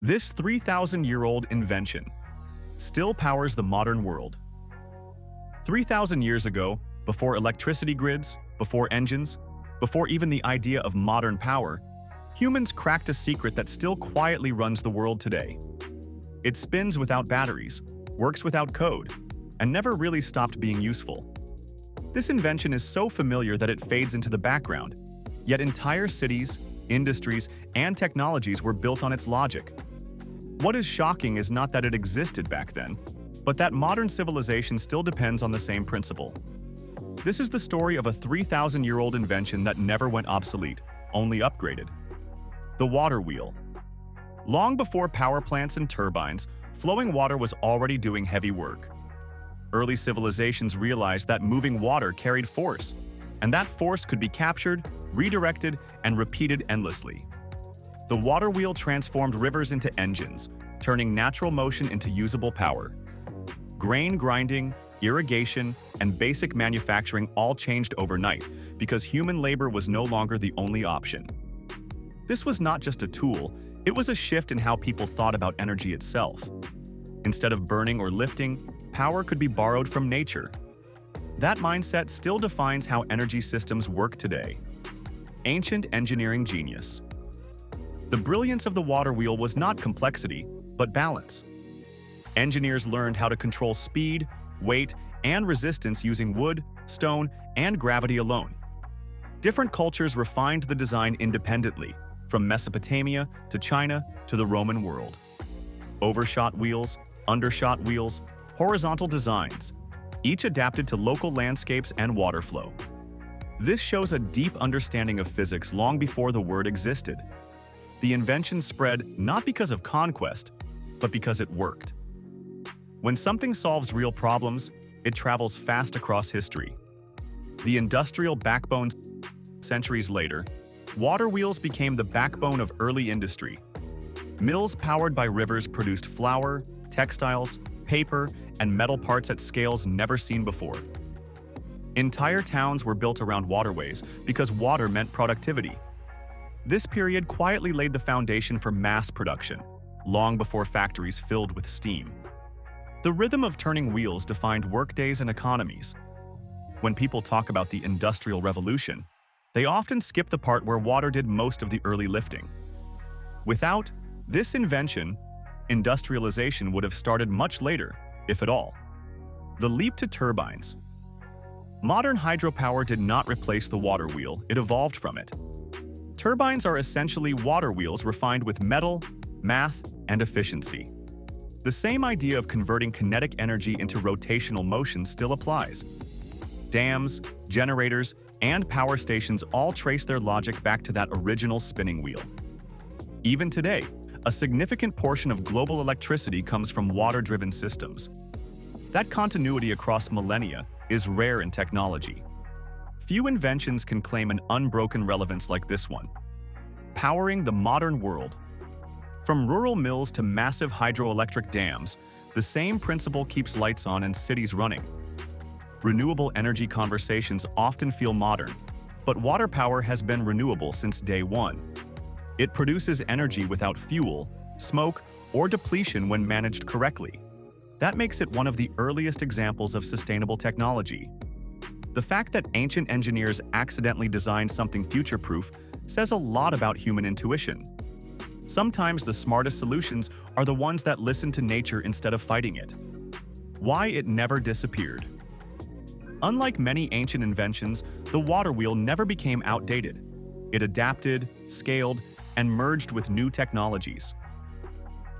This 3,000-year-old invention still powers the modern world. 3,000 years ago, before electricity grids, before engines, before even the idea of modern power, humans cracked a secret that still quietly runs the world today. It spins without batteries, works without code, and never really stopped being useful. This invention is so familiar that it fades into the background, yet entire cities, industries, and technologies were built on its logic. What is shocking is not that it existed back then, but that modern civilization still depends on the same principle. This is the story of a 3,000-year-old invention that never went obsolete, only upgraded. The water wheel. Long before power plants and turbines, flowing water was already doing heavy work. Early civilizations realized that moving water carried force, and that force could be captured, redirected, and repeated endlessly. The water wheel transformed rivers into engines, turning natural motion into usable power. Grain grinding, irrigation, and basic manufacturing all changed overnight because human labor was no longer the only option. This was not just a tool, it was a shift in how people thought about energy itself. Instead of burning or lifting, power could be borrowed from nature. That mindset still defines how energy systems work today. Ancient engineering genius. The brilliance of the water wheel was not complexity, but balance. Engineers learned how to control speed, weight, and resistance using wood, stone, and gravity alone. Different cultures refined the design independently, from Mesopotamia to China to the Roman world. Overshot wheels, undershot wheels, horizontal designs, each adapted to local landscapes and water flow. This shows a deep understanding of physics long before the word existed. The invention spread not because of conquest, but because it worked. When something solves real problems, it travels fast across history. The industrial backbone. Centuries later, water wheels became the backbone of early industry. Mills powered by rivers produced flour, textiles, paper, and metal parts at scales never seen before. Entire towns were built around waterways because water meant productivity. This period quietly laid the foundation for mass production, long before factories filled with steam. The rhythm of turning wheels defined workdays and economies. When people talk about the Industrial Revolution, they often skip the part where water did most of the early lifting. Without this invention, industrialization would have started much later, if at all. The leap to turbines. Modern hydropower did not replace the water wheel, it evolved from it. Turbines are essentially water wheels refined with metal, math, and efficiency. The same idea of converting kinetic energy into rotational motion still applies. Dams, generators, and power stations all trace their logic back to that original spinning wheel. Even today, a significant portion of global electricity comes from water-driven systems. That continuity across millennia is rare in technology. Few inventions can claim an unbroken relevance like this one. Powering the modern world. From rural mills to massive hydroelectric dams, the same principle keeps lights on and cities running. Renewable energy conversations often feel modern, but water power has been renewable since day one. It produces energy without fuel, smoke, or depletion when managed correctly. That makes it one of the earliest examples of sustainable technology. The fact that ancient engineers accidentally designed something future-proof says a lot about human intuition. Sometimes the smartest solutions are the ones that listen to nature instead of fighting it. Why it never disappeared. Unlike many ancient inventions, the water wheel never became outdated. It adapted, scaled, and merged with new technologies.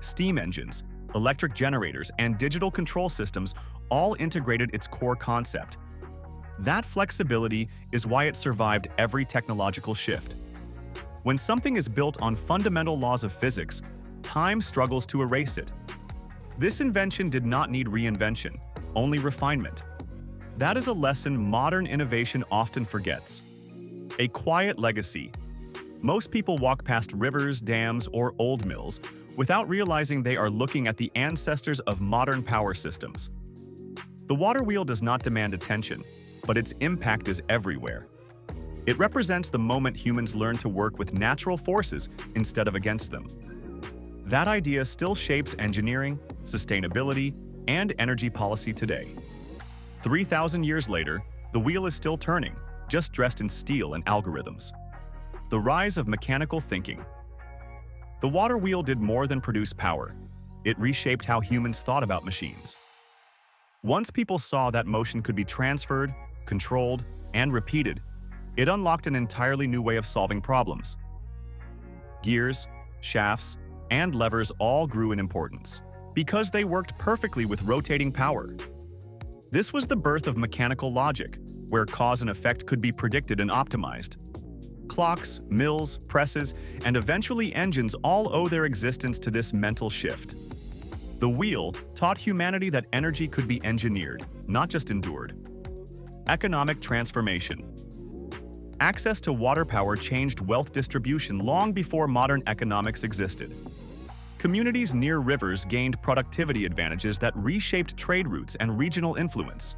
Steam engines, electric generators, and digital control systems all integrated its core concept. That flexibility is why it survived every technological shift. When something is built on fundamental laws of physics, time struggles to erase it. This invention did not need reinvention, only refinement. That is a lesson modern innovation often forgets. A quiet legacy. Most people walk past rivers, dams, or old mills without realizing they are looking at the ancestors of modern power systems. The water wheel does not demand attention, but its impact is everywhere. It represents the moment humans learn to work with natural forces instead of against them. That idea still shapes engineering, sustainability, and energy policy today. 3,000 years later, the wheel is still turning, just dressed in steel and algorithms. The rise of mechanical thinking. The water wheel did more than produce power. It reshaped how humans thought about machines. Once people saw that motion could be transferred, controlled, and repeated, it unlocked an entirely new way of solving problems. Gears, shafts, and levers all grew in importance because they worked perfectly with rotating power. This was the birth of mechanical logic, where cause and effect could be predicted and optimized. Clocks, mills, presses, and eventually engines all owe their existence to this mental shift. The wheel taught humanity that energy could be engineered, not just endured. Economic transformation. Access to water power changed wealth distribution long before modern economics existed. Communities near rivers gained productivity advantages that reshaped trade routes and regional influence.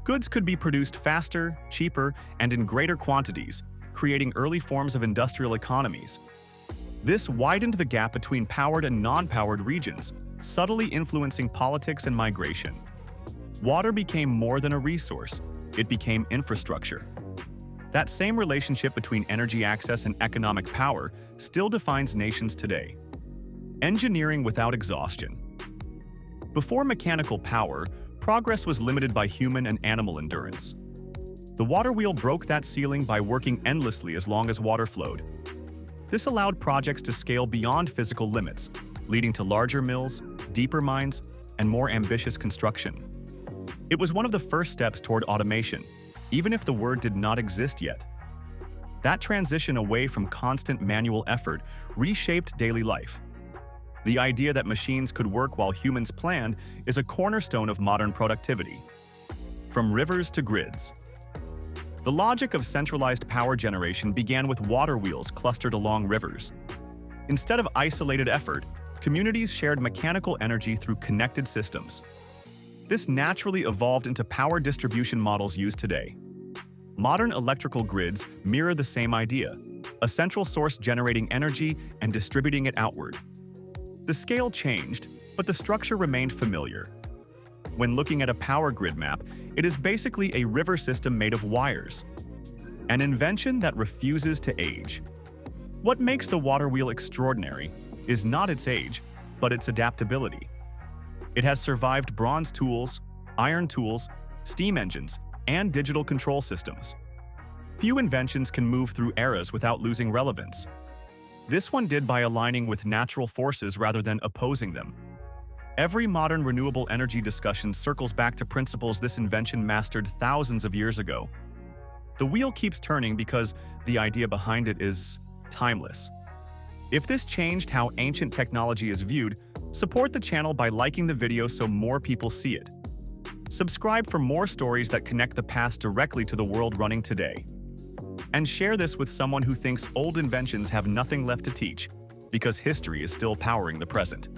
Goods could be produced faster, cheaper, and in greater quantities, creating early forms of industrial economies. This widened the gap between powered and non-powered regions, subtly influencing politics and migration. Water became more than a resource, it became infrastructure. That same relationship between energy access and economic power still defines nations today. Engineering without exhaustion. Before mechanical power, progress was limited by human and animal endurance. The water wheel broke that ceiling by working endlessly as long as water flowed. This allowed projects to scale beyond physical limits, leading to larger mills, deeper mines, and more ambitious construction. It was one of the first steps toward automation, even if the word did not exist yet. That transition away from constant manual effort reshaped daily life. The idea that machines could work while humans planned is a cornerstone of modern productivity. From rivers to grids. The logic of centralized power generation began with water wheels clustered along rivers. Instead of isolated effort, communities shared mechanical energy through connected systems. This naturally evolved into power distribution models used today. Modern electrical grids mirror the same idea, a central source generating energy and distributing it outward. The scale changed, but the structure remained familiar. When looking at a power grid map, it is basically a river system made of wires. An invention that refuses to age. What makes the water wheel extraordinary is not its age, but its adaptability. It has survived bronze tools, iron tools, steam engines, and digital control systems. Few inventions can move through eras without losing relevance. This one did by aligning with natural forces rather than opposing them. Every modern renewable energy discussion circles back to principles this invention mastered thousands of years ago. The wheel keeps turning because the idea behind it is timeless. If this changed how ancient technology is viewed, support the channel by liking the video so more people see it. Subscribe for more stories that connect the past directly to the world running today. And share this with someone who thinks old inventions have nothing left to teach, because history is still powering the present.